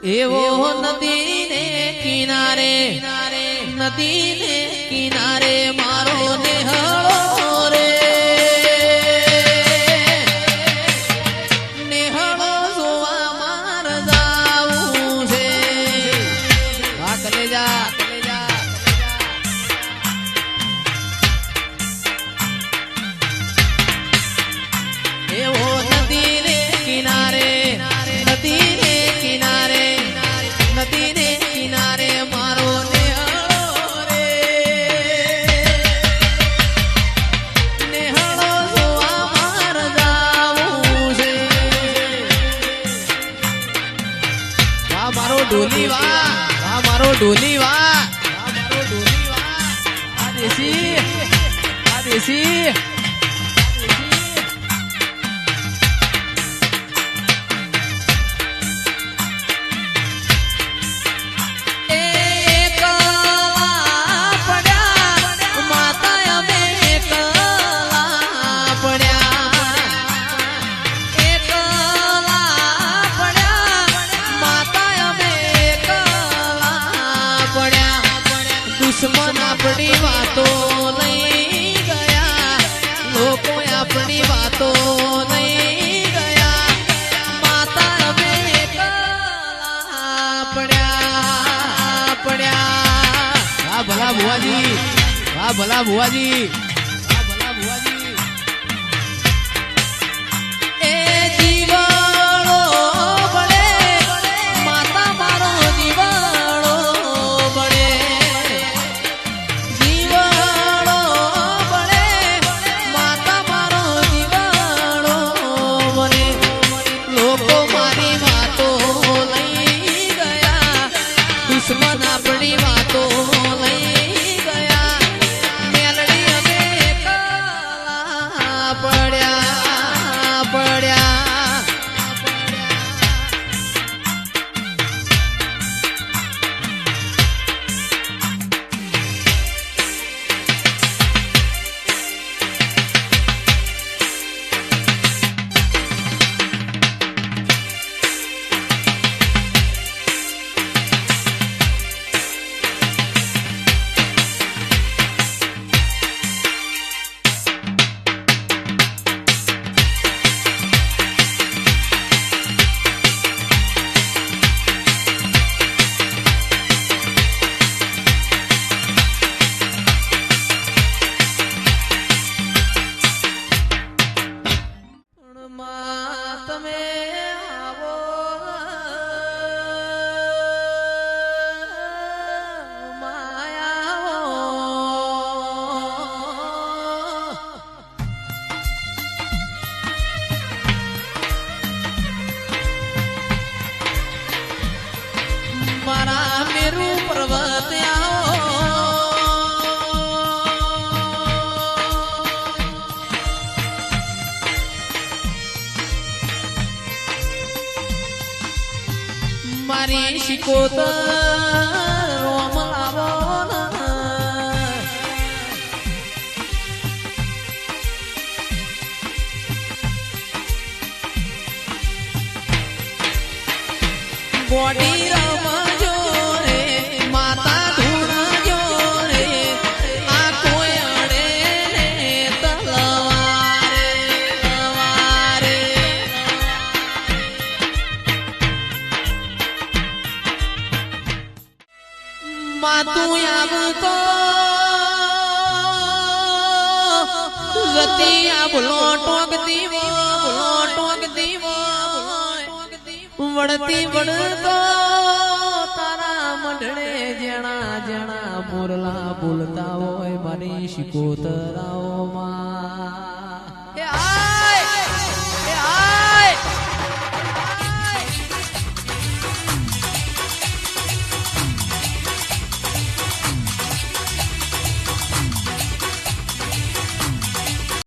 એવો નદીને કિનારે નદીને કિનારે મારો નેહળો રે નેહળો જોવા માર જાવું છે આ કલેજા એવો નદીને કિનારે નદીને કિનારે નદીને કિનારે મારો નેહળો રે નેહળો જોવા માર જાવું છે વાહ મારો ઢોલી વાહ મારો ઢોલી વાહ મારો ઢોલી વાહ આ દેશી દુશ્મન આપણી વાતો લઈ ગયા લોકો આપણી વાતો લઈ ગયા માતા અમે પડ્યા વાહ ભલા ભુવાજી વાહ ભલા ભુવાજી વાહ ભલા ભુવાજી એ જીવાળો બળે માતા મારો જીવાળો બળે દુશ્મન આપણી વાતો લઈ ગયા મેલડી અમે એકલા પડ્યા તમે આવો મારા મેરુ પર્વત મારી શિકોતર રોમ લાવો ગોડી રમજો રે માતા ધૂણજો રે આ કોઈ અડે ને તલવારે માતું આવતો રતી આબલો ટોક દીવો વળતી વળતો તારા મંડળે જણા મોરલા બોલતા હોય મારી શિકોતરાઓ માં